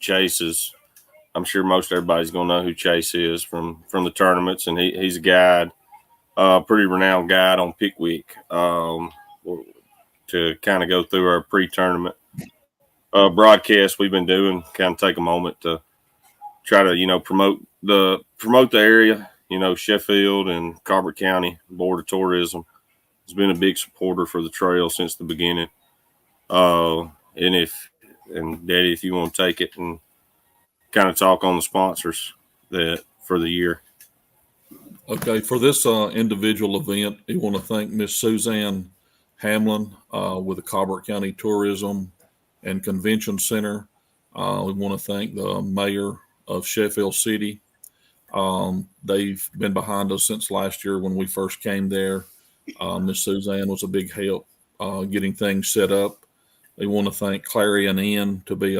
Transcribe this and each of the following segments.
Chase is. I'm sure most everybody's gonna know who Chase is from the tournaments, and he's a guide, pretty renowned guide on Pickwick. To kind of go through our pre-tournament broadcast we've been doing, kind of take a moment to try to promote the area. Sheffield and Colbert County Board of Tourism has been a big supporter for the trail since the beginning. And Daddy, if you want to take it and kind of talk on the sponsors that for the year. Okay, for this individual event, we want to thank Miss Suzanne Hamlin with the Colbert County Tourism and Convention Center. We want to thank the mayor of Sheffield City. They've been behind us since last year when we first came there. Miss Suzanne was a big help getting things set up. We want to thank Clarion Inn to be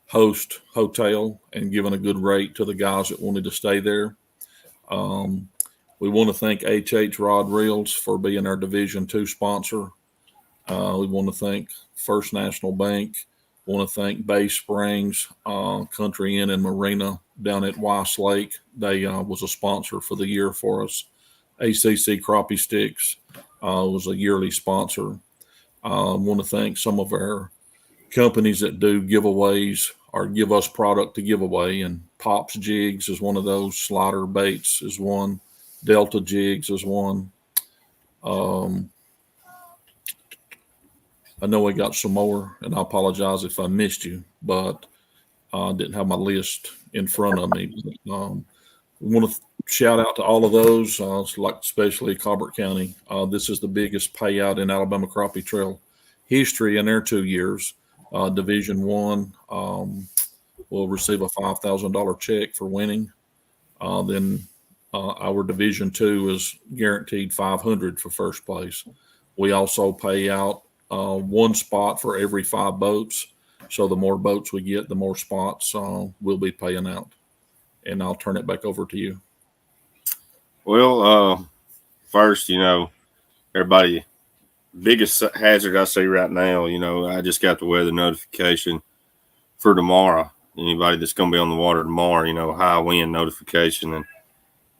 host hotel and giving a good rate to the guys that wanted to stay there. We want to thank HH Rod Reels for being our Division II sponsor. We want to thank First National Bank. We want to thank Bay Springs Country Inn and Marina down at Weiss Lake. They was a sponsor for the year for us. ACC Crappie Sticks was a yearly sponsor. I want to thank some of our companies that do giveaways or give us product to give away, and Pops Jigs is one of those. Slider Baits is one. Delta Jigs is one. I know I got some more, and I apologize if I missed you, but I didn't have my list in front of me. We want to shout out to all of those, like especially Colbert County. This is the biggest payout in Alabama Crappie Trail history in their 2 years. Division I will receive a $5,000 check for winning. Then our Division II is guaranteed $500 for first place. We also pay out one spot for every 5 boats. So the more boats we get, the more spots we'll be paying out. And I'll turn it back over to you. Well, first, everybody, biggest hazard I see right now, I just got the weather notification for tomorrow. Anybody that's going to be on the water tomorrow, high wind notification. And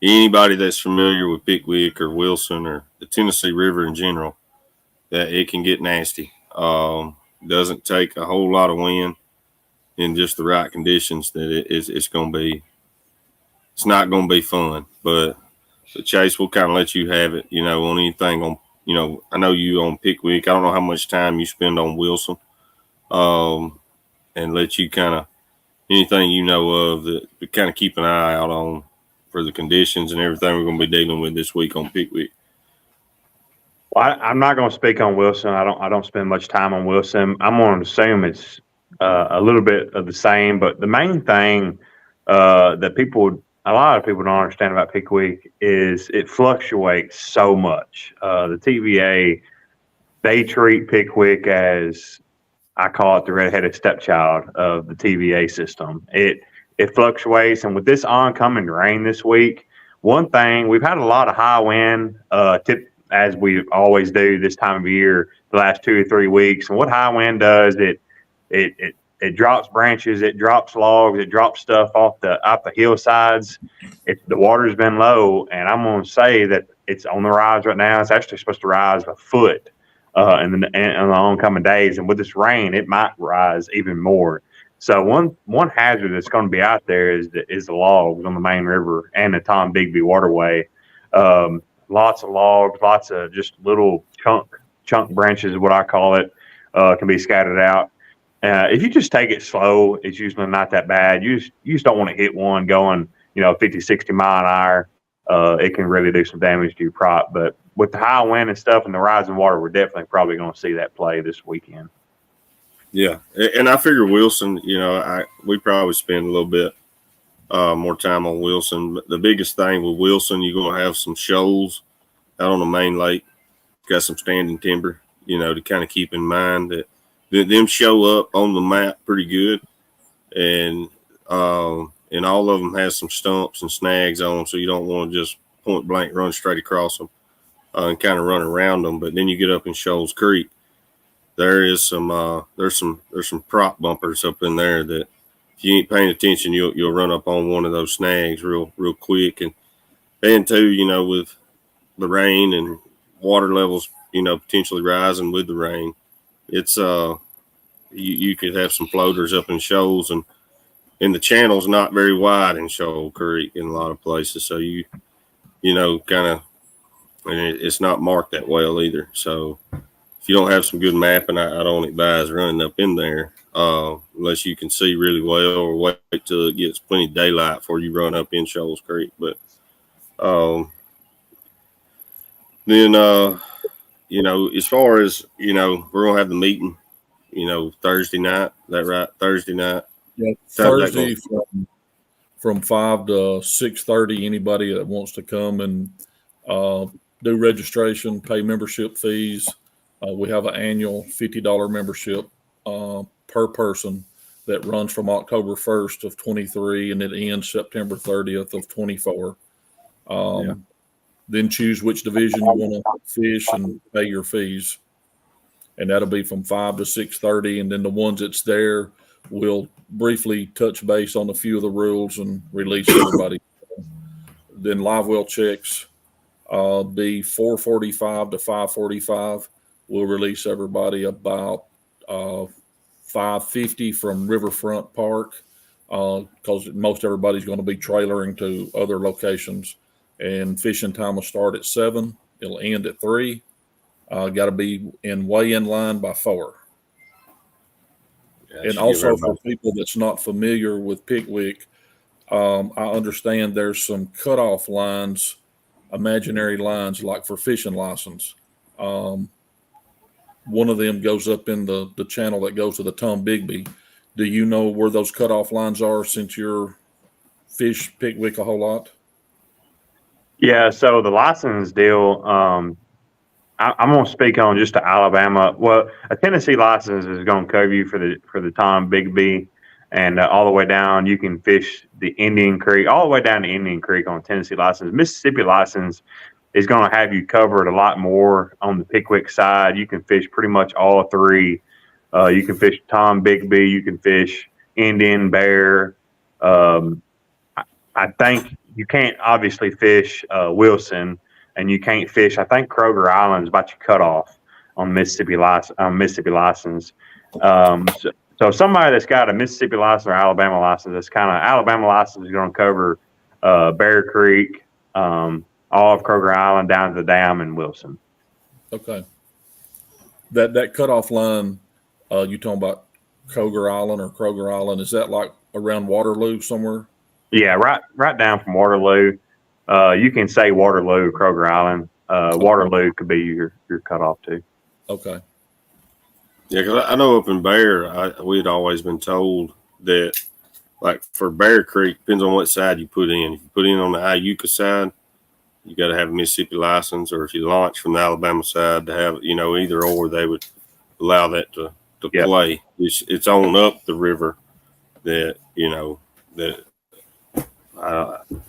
anybody that's familiar with Pickwick or Wilson or the Tennessee River in general, that it can get nasty. Doesn't take a whole lot of wind in just the right conditions that it's going to be. It's not going to be fun, but the Chase will kind of let you have it, on anything on, I know you on Pickwick. I don't know how much time you spend on Wilson, and let you kind of anything you know of that kind of keep an eye out on for the conditions and everything we're going to be dealing with this week on Pickwick. Well, I'm not going to speak on Wilson. I don't spend much time on Wilson. I'm going to assume it's a little bit of the same, but the main thing that a lot of people don't understand about Pickwick is it fluctuates so much. The TVA, they treat Pickwick as, I call it the redheaded stepchild of the TVA system. It fluctuates, and with this oncoming rain this week, one thing, we've had a lot of high wind, as we always do this time of year, the last 2 or 3 weeks. And what high wind does, it drops branches, it drops logs, it drops stuff off the hillsides. The water's been low, and I'm going to say that it's on the rise right now. It's actually supposed to rise a foot in the oncoming days. And with this rain, it might rise even more. So one hazard that's going to be out there is the logs on the main river and the Tom Bigby waterway. Lots of logs, lots of just little chunk branches is what I call it, can be scattered out. If you just take it slow, it's usually not that bad. You just don't want to hit one going, 50, 60 mile an hour. It can really do some damage to your prop. But with the high wind and stuff and the rising water, we're definitely probably going to see that play this weekend. Yeah, and I figure Wilson, we probably spend a little bit more time on Wilson. But the biggest thing with Wilson, you're going to have some shoals out on the main lake. Got some standing timber, to kind of keep in mind that them show up on the map pretty good. And all of them has some stumps and snags on them, so you don't want to just point blank run straight across them and kind of run around them. But then you get up in Shoals Creek, there's some prop bumpers up in there that if you ain't paying attention, you'll run up on one of those snags real quick. And then too, with the rain and water levels, potentially rising with the rain, it's you could have some floaters up in shoals, and the channel's not very wide in Shoal Creek in a lot of places, so you kind of, and it's not marked that well either. So if you don't have some good mapping, I don't advise running up in there unless you can see really well, or wait till it gets plenty of daylight before you run up in Shoals Creek. But then as far as we're gonna have the meeting, Thursday night. Is that right? Thursday night. Yeah, Thursday from 5 to 6:30. Anybody that wants to come and do registration, pay membership fees. We have an annual $50 membership per person that runs from October 1st of 23 and it ends September 30th of 24. Then choose which division you want to fish and pay your fees. And that'll be from 5 to 6:30. And then the ones that's there, we'll briefly touch base on a few of the rules and release everybody. Then live well checks be 4:45 to 5:45. We'll release everybody about 5:50 from Riverfront Park because most everybody's going to be trailering to other locations. And fishing time will start at 7. It'll end at 3. Got to be in weigh-in line by 4. And also for people that's not familiar with Pickwick, I understand there's some cutoff lines, imaginary lines, like for fishing license. One of them goes up in the channel that goes to the Tom Bigby. Do you know where those cutoff lines are since you're fish Pickwick a whole lot? Yeah, so the license deal, I'm going to speak on just to Alabama. Well, a Tennessee license is going to cover you for the Tom Bigby, and all the way down you can fish the Indian Creek, all the way down to Indian Creek on a Tennessee license. Mississippi license is going to have you covered a lot more on the Pickwick side. You can fish pretty much all 3. You can fish Tom Bigby, you can fish Indian, Bear. I think you can't obviously fish Wilson, and you can't fish. I think Kroger Island is about to cut off on Mississippi license. So somebody that's got a Mississippi license or Alabama license, that's kind of Alabama license is going to cover Bear Creek, all of Kroger Island down to the dam in Wilson. Okay. That cutoff line, you talking about Kroger Island? Is that like around Waterloo somewhere? Yeah, right down from Waterloo. You can say Waterloo, Kroger Island. Waterloo could be your cutoff too. Okay. Yeah, because I know up in Bear, we had always been told that, like for Bear Creek, depends on what side you put in. If you put in on the Iuka side, you got to have a Mississippi license, or if you launch from the Alabama side, to have either or, they would allow that to Yep. play. It's on up the river that that.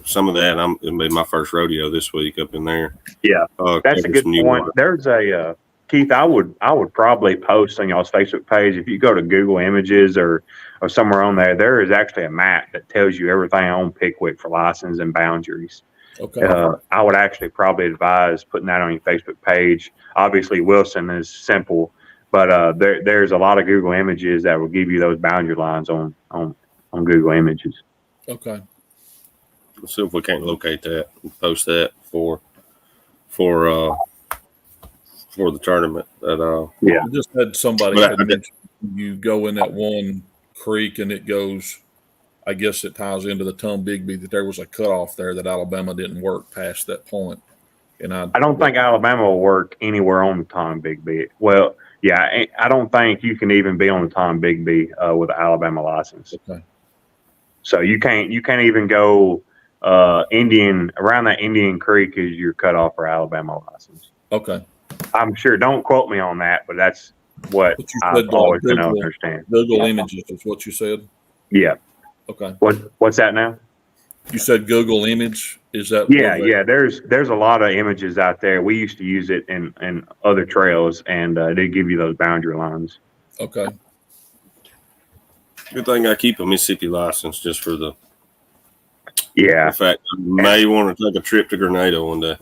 Some of that, it'll be my first rodeo this week up in there. Yeah, that's a good point. There's a Keith. I would probably post on y'all's Facebook page, if you go to Google Images or somewhere on there. There is actually a map that tells you everything on Pickwick for license and boundaries. Okay. I would actually probably advise putting that on your Facebook page. Obviously, Wilson is simple, but there's a lot of Google Images that will give you those boundary lines on Google Images. Okay. Let's see if we can't locate that and post that for the tournament. Yeah, I just had somebody mention you go in that one creek and it goes. I guess it ties into the Tom Bigby that there was a cutoff there that Alabama didn't work past that point. And I don't think Alabama will work anywhere on the Tom Bigby. Well, yeah, I don't think you can even be on the Tom Bigby with an Alabama license. Okay. So you can't even go. Around that Indian Creek is your cutoff for Alabama license. Okay. I'm sure. Don't quote me on that, but that's what I've always been able to understand. Google Images is what you said? Yeah. Okay. What's that now? You said Google Images Is that Yeah. There's a lot of images out there. We used to use it in other trails, and they give you those boundary lines. Okay. Good thing I keep a Mississippi license just for the Yeah. fact I may want to take a trip to Grenada one day.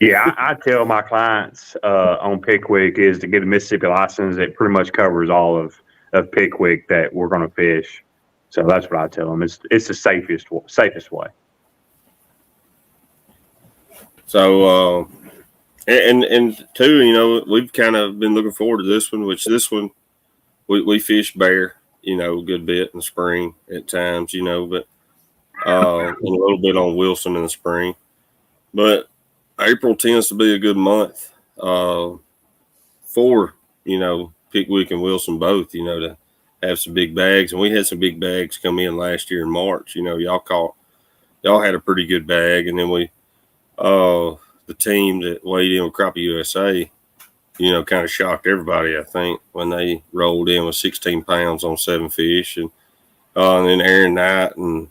Yeah, I tell my clients on Pickwick is to get a Mississippi license. It pretty much covers all of Pickwick that we're going to fish. So that's what I tell them. It's the safest way. So and two, you know, we've kind of been looking forward to this one. Which this one we fish bear, you know, a good bit in the spring at times, you know, but and a little bit on Wilson in the spring, but April tends to be a good month for, you know, Pickwick and Wilson both, you know, to have some big bags. And we had some big bags come in last year in March. You know, y'all had a pretty good bag. And then the team that weighed in with Crappie USA, you know, kind of shocked everybody, I think, when they rolled in with 16 pounds on 7 fish. And then Aaron Knight and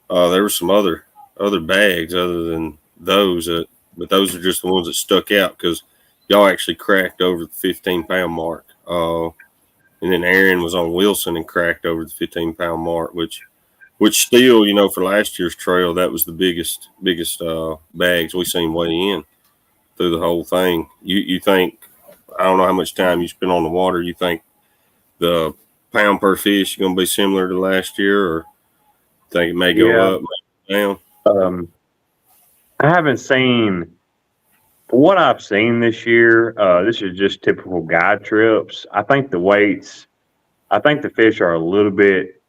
there were some other bags other than those, but those are just the ones that stuck out because y'all actually cracked over the 15-pound mark. And then Aaron was on Wilson and cracked over the 15-pound mark, which still, you know, for last year's trail, that was the biggest bags we seen weigh in through the whole thing. You think, I don't know how much time you spent on the water, you think the pound per fish is going to be similar to last year, or think it may go up, may go down? I haven't seen, for what I've seen this year, this is just typical guide trips. I think the fish are a little bit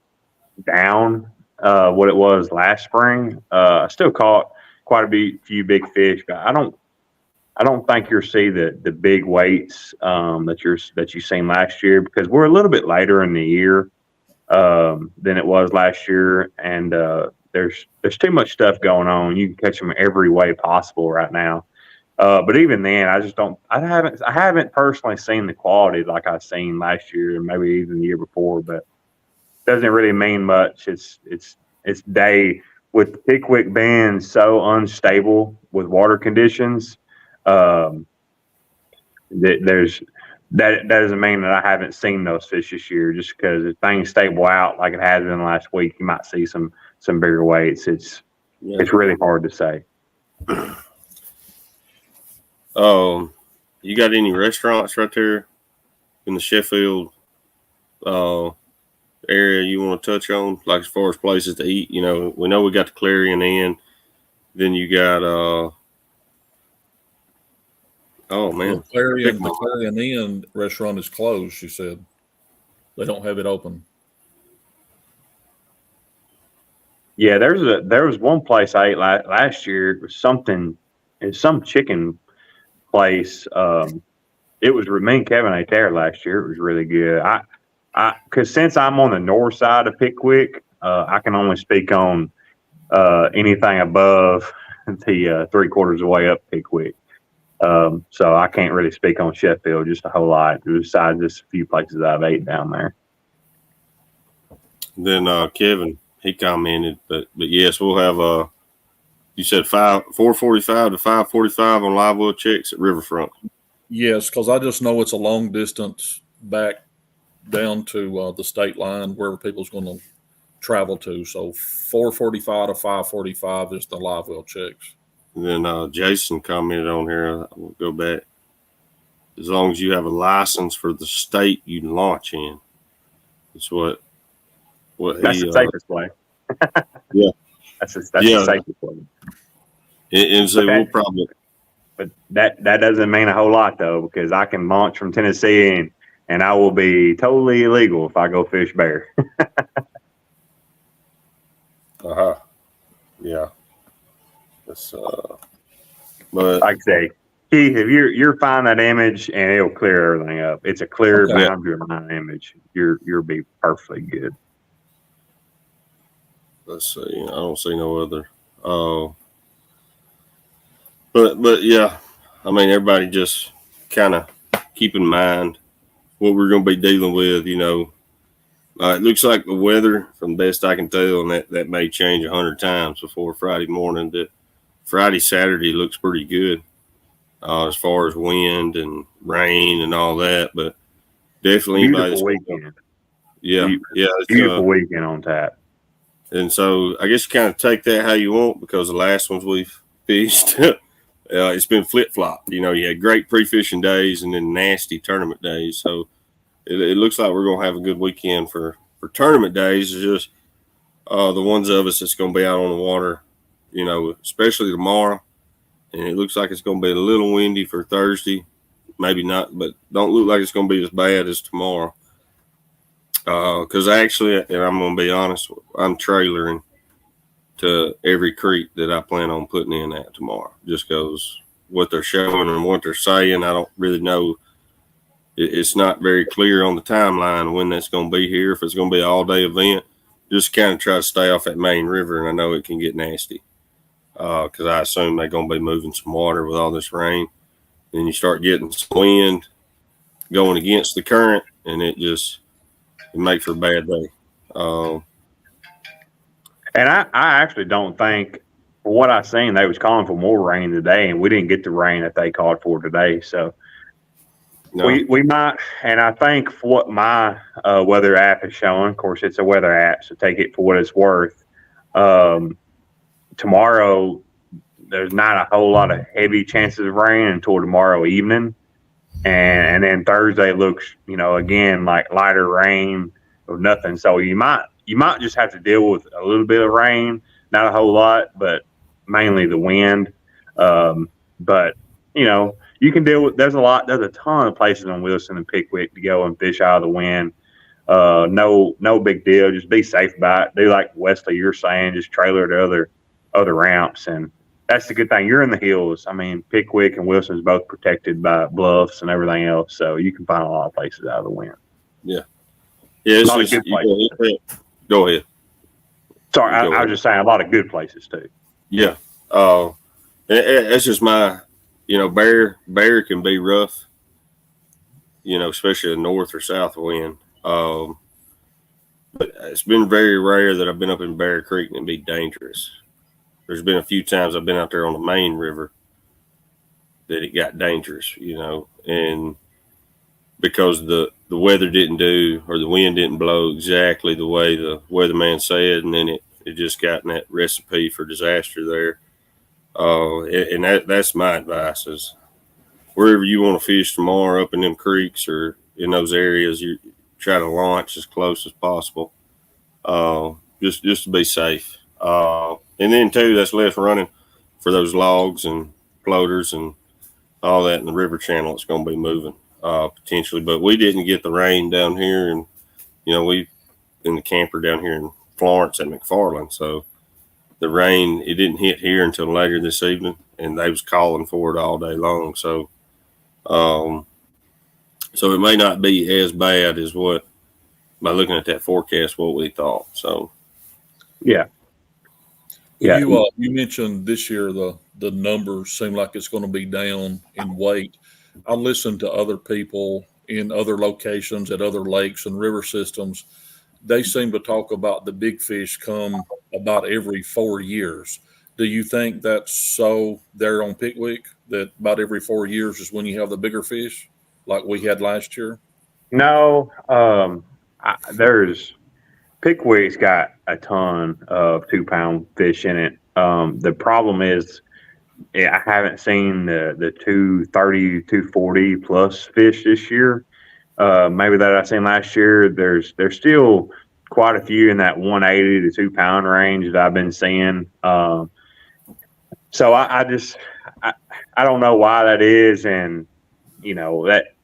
down what it was last spring. I still caught quite a few big fish, but I don't think you'll see the big weights that you seen last year because we're a little bit later in the year than it was last year, and there's too much stuff going on. You can catch them every way possible right now. But even then, I haven't personally seen the quality like I've seen last year and maybe even the year before, but it doesn't really mean much. It's with Pickwick being so unstable with water conditions, that doesn't mean that I haven't seen those fish this year. Just because if things stable out like it has been last week, you might see some bigger weights. It's really hard to say. You got any restaurants right there in the Sheffield area you want to touch on, like as far as places to eat? You know, we know we got the Clarion Inn. Then you got the Clarion Inn restaurant is closed. She said they don't have it open. Yeah, there was one place I ate last year. It was some chicken place. It was me and Kevin ate there last year. It was really good. Because since I'm on the north side of Pickwick, I can only speak on anything above the 3/4 of the way up Pickwick. So I can't really speak on Sheffield just a whole lot, besides just a few places I've ate down there. Then Kevin, he commented, but yes, we'll have you said 4:45 to 5:45 on live well checks at Riverfront. Yes, because I just know it's a long distance back down to the state line wherever people's going to travel to. So 4:45 to 5:45 is the live well checks. And then Jason commented on here. We'll go back. As long as you have a license for the state you can launch in, that's what that's the safest way. Yeah, that's the safest way. And so we'll probably. But that doesn't mean a whole lot though, because I can launch from Tennessee and I will be totally illegal if I go fish bear. Yeah. That's but like I say, Keith, if you're find that image and it'll clear everything up. It's a clear boundary line image. You'll be perfectly good. Let's see. I don't see no other. But yeah, I mean, everybody just kind of keep in mind what we're going to be dealing with. You know, It looks like the weather, from the best I can tell, and that may change 100 times before Friday morning. That Friday, Saturday looks pretty good as far as wind and rain and all that. But definitely anybody Beautiful that's weekend. yeah, yeah, Beautiful weekend on tap. and so I guess you kind of take that how you want, because the last ones we've fished, it's been flip flop. You know, you had great pre fishing days and then nasty tournament days. So it looks like we're gonna have a good weekend for tournament days. It's just the ones of us that's gonna be out on the water, you know, especially tomorrow. And it looks like it's gonna be a little windy for Thursday. Maybe not, but don't look like it's gonna be as bad as tomorrow. Because actually, and I'm gonna be honest, I'm trailering to every creek that I plan on putting in at tomorrow. Just goes what they're showing and what they're saying. I don't really know. It's not very clear on the timeline when that's going to be here. If it's going to be an all-day event, just kind of try to stay off that main river, and I know it can get nasty because I assume they're going to be moving some water with all this rain. Then you start getting some wind going against the current, and it makes for a bad day. And I actually don't think, for what I've seen, they was calling for more rain today, and we didn't get the rain that they called for today. So no. we might, and I think for what my weather app is showing, of course, it's a weather app, so take it for what it's worth. Tomorrow, there's not a whole lot of heavy chances of rain until tomorrow evening. And then Thursday looks, you know, again, like lighter rain or nothing. So you might just have to deal with a little bit of rain, not a whole lot, but mainly the wind. But, you know, you can deal with, there's a ton of places on Wilson and Pickwick to go and fish out of the wind. No big deal. Just be safe about it. Do like Wesley, you're saying, just trailer to other ramps. And that's the good thing. You're in the hills. I mean, Pickwick and Wilson's both protected by bluffs and everything else. So you can find a lot of places out of the wind. Yeah. Yeah. A lot of good places. Go ahead. Sorry, I was just saying a lot of good places too. Yeah. That's just my, you know, bear can be rough, you know, especially a north or south wind. But it's been very rare that I've been up in Bear Creek and it'd be dangerous. There's been a few times I've been out there on the main river that it got dangerous, you know, and because the weather didn't do, or the wind didn't blow exactly the way the weatherman said, and then it just got in that recipe for disaster there. And that's my advice is wherever you want to fish tomorrow, up in them creeks or in those areas, you try to launch as close as possible, just to be safe. And then too, that's less running for those logs and floaters and all that in the river channel. It's going to be moving potentially, but we didn't get the rain down here, and you know we in the camper down here in Florence at McFarland, so the rain it didn't hit here until later this evening, and they was calling for it all day long. So, so it may not be as bad as what by looking at that forecast what we thought. So, yeah. Yeah. You mentioned this year the numbers seem like it's going to be down in weight. I listened to other people in other locations at other lakes and river systems. They seem to talk about the big fish come about every 4 years. Do you think that's so there on Pickwick, that about every 4 years is when you have the bigger fish like we had last year? No, there's Pickwick's got a ton of 2-pound fish in it. The problem is I haven't seen the 230, 240 plus fish this year. Maybe that I seen last year. There's still quite a few in that 180 to 2-pound range that I've been seeing. So I don't know why that is, and you know that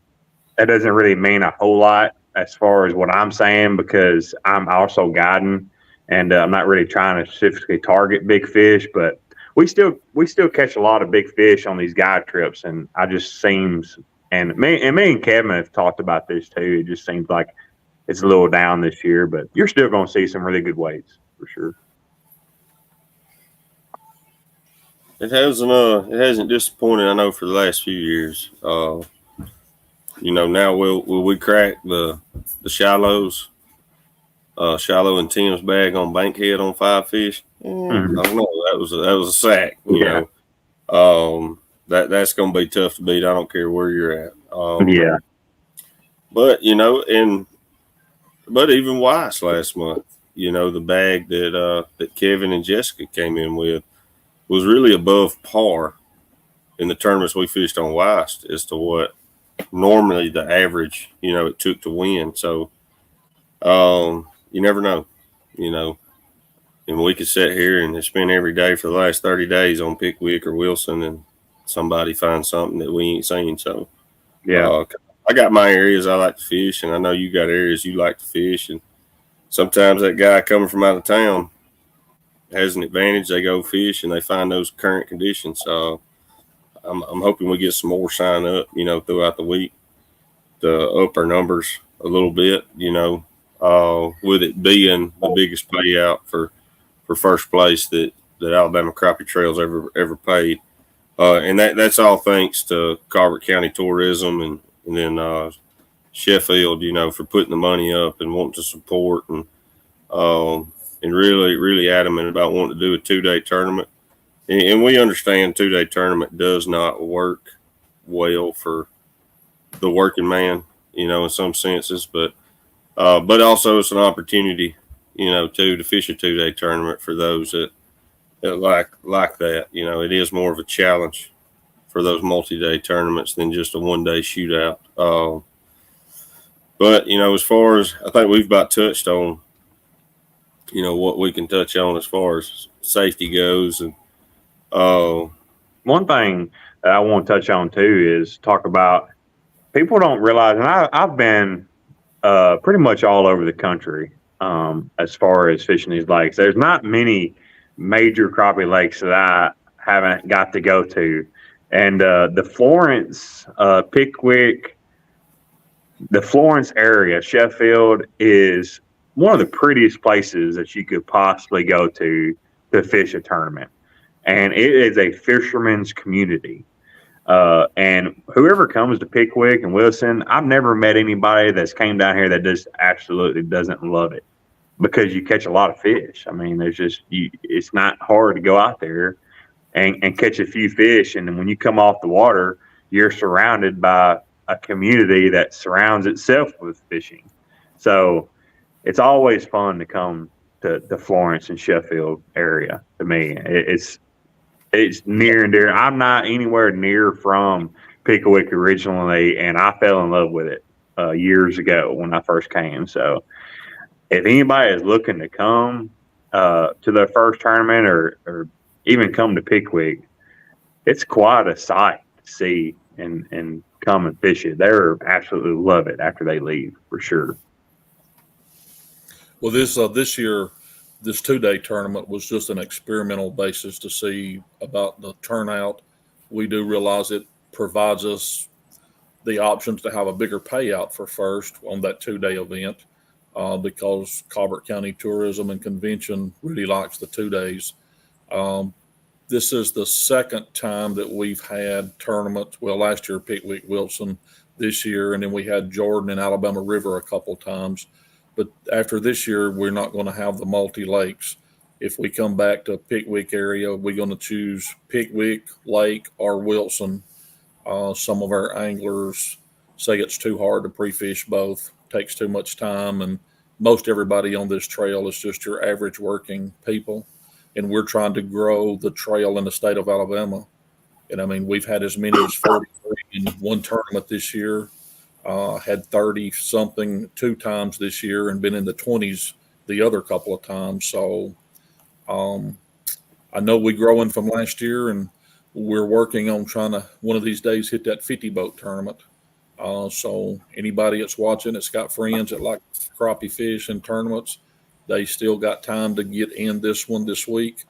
doesn't really mean a whole lot as far as what I'm saying, because I'm also guiding, and I'm not really trying to specifically target big fish, but we still catch a lot of big fish on these guide trips, and I just seems, and me and Kevin have talked about this too. It just seems like it's a little down this year, but you're still going to see some really good weights for sure. it hasn't disappointed, I know, for the last few years. You know, now will we crack the shallows? Shiloh and Tim's bag on Bankhead on 5 fish. Mhm. I don't know. That was a sack. Yeah. That's going to be tough to beat. I don't care where you're at. Yeah. But but even Weiss last month, the bag that Kevin and Jessica came in with was really above par in the tournaments we fished on Weiss as to what normally the average, it took to win. So, you never know, and we could sit here and spend every day for the last 30 days on Pickwick or Wilson and somebody finds something that we ain't seen. So, Yeah. I got my areas I like to fish, and I know you got areas you like to fish. And sometimes that guy coming from out of town has an advantage. They go fish and they find those current conditions. So I'm hoping we get some more sign up, throughout the week to up our numbers a little bit, with it being the biggest payout for first place that Alabama Crappie Trails ever paid. And that's all thanks to Carver County Tourism and then Sheffield, for putting the money up and wanting to support and really, really adamant about wanting to do a 2-day tournament. And we understand 2-day tournament does not work well for the working man, in some senses, but also it's an opportunity, too, to fish a 2-day tournament for those that like that. It is more of a challenge for those multi-day tournaments than just a 1-day shootout. But as far as I think we've about touched on, what we can touch on as far as safety goes, and One thing that I want to touch on too is talk about people don't realize, and I've been pretty much all over the country as far as fishing these lakes. There's not many major crappie lakes that I haven't got to go to, and the Florence, Pickwick, the Florence area, Sheffield is one of the prettiest places that you could possibly go to fish a tournament. And it is a fisherman's community. And whoever comes to Pickwick and Wilson, I've never met anybody that's came down here that just absolutely doesn't love it because you catch a lot of fish. I mean, it's not hard to go out there and catch a few fish. And then when you come off the water, you're surrounded by a community that surrounds itself with fishing. So it's always fun to come to the Florence and Sheffield area. To me, it's near and dear. I'm not anywhere near from Pickwick originally, and I fell in love with it years ago when I first came. So if anybody is looking to come to their first tournament or even come to Pickwick, it's quite a sight to see and come and fish it. They're absolutely love it after they leave, for sure. Well, this year, this 2-day tournament was just an experimental basis to see about the turnout. We do realize it provides us the options to have a bigger payout for first on that 2-day event because Colbert County Tourism and Convention really likes the 2 days. This is the second time that we've had tournaments. Well, last year, Pickwick, Wilson, this year, and then we had Jordan and Alabama River a couple times. But after this year, we're not going to have the multi-lakes. If we come back to Pickwick area, we're going to choose Pickwick, Lake, or Wilson. Some of our anglers say it's too hard to pre-fish both, takes too much time, and most everybody on this trail is just your average working people. And we're trying to grow the trail in the state of Alabama. And I mean, we've had as many as 43 in one tournament this year. Had 30 something 2 times this year and been in the 20s the other couple of times. So I know we're growing from last year, and we're working on trying to one of these days hit that 50 boat tournament. So anybody that's watching that's got friends that like crappie fish and tournaments, they still got time to get in this one this week.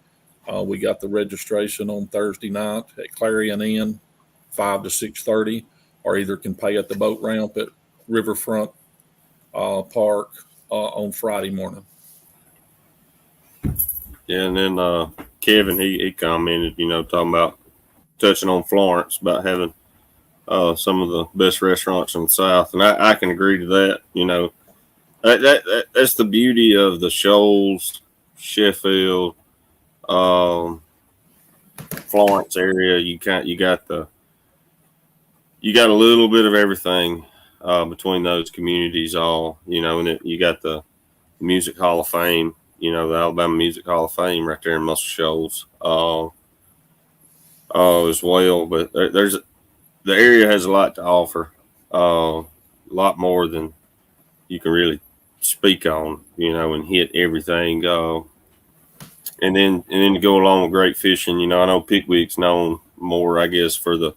We got the registration on Thursday night at Clarion Inn, 5 to 6:30. Or either can pay at the boat ramp at Riverfront Park on Friday morning. Yeah, and then Kevin, he commented, talking about touching on Florence, about having some of the best restaurants in the South. And I can agree to that. That's the beauty of the Shoals, Sheffield, Florence area. You got a little bit of everything between those communities. All and you got the Music Hall of Fame. The Alabama Music Hall of Fame right there in Muscle Shoals as well. But the area has a lot to offer, a lot more than you can really speak on, and hit everything. And then to go along with great fishing, I know Pickwick's known more, I guess, for the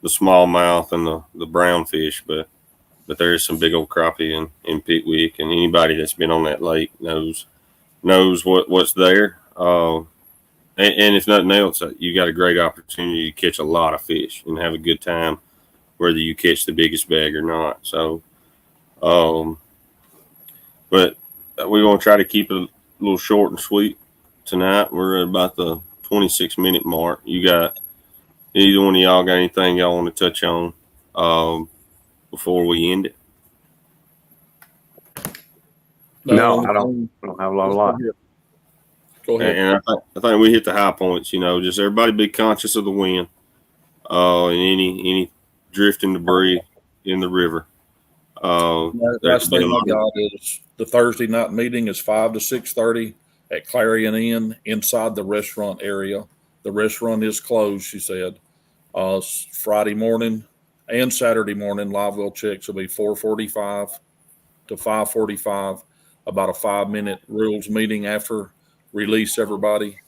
smallmouth and the brown fish, but there's some big old crappie in Pickwick, and anybody that's been on that lake knows what's there. And if nothing else, you got a great opportunity to catch a lot of fish and have a good time, whether you catch the biggest bag or not. So, but we're going to try to keep it a little short and sweet tonight. We're at about the 26-minute mark. You got either one of y'all got anything y'all want to touch on before we end it? No, I don't have a lot. Go ahead. And I think we hit the high points. Just everybody be conscious of the wind and any drifting debris in the river. Last thing I got is the Thursday night meeting is 5 to 6:30 at Clarion Inn inside the restaurant area. The restaurant is closed, she said. Friday morning and Saturday morning, live well checks will be 4:45 to 5:45. About a 5-minute rules meeting after release everybody.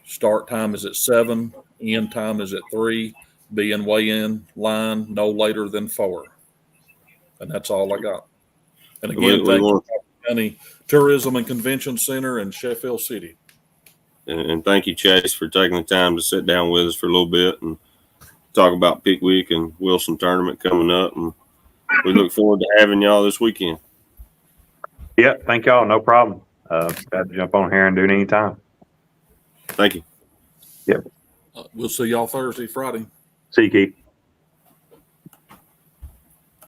Start time is at 7. End time is at 3. Be in weigh-in line no later than 4. And that's all I got. And again, thank you, County Tourism and Convention Center in Sheffield City. And thank you, Chase, for taking the time to sit down with us for a little bit and talk about Pickwick and Wilson tournament coming up. And we look forward to having y'all this weekend. Yeah, thank y'all. No problem. Got to jump on here and do it anytime. Thank you. Yep. We'll see y'all Thursday, Friday. See you, Keith.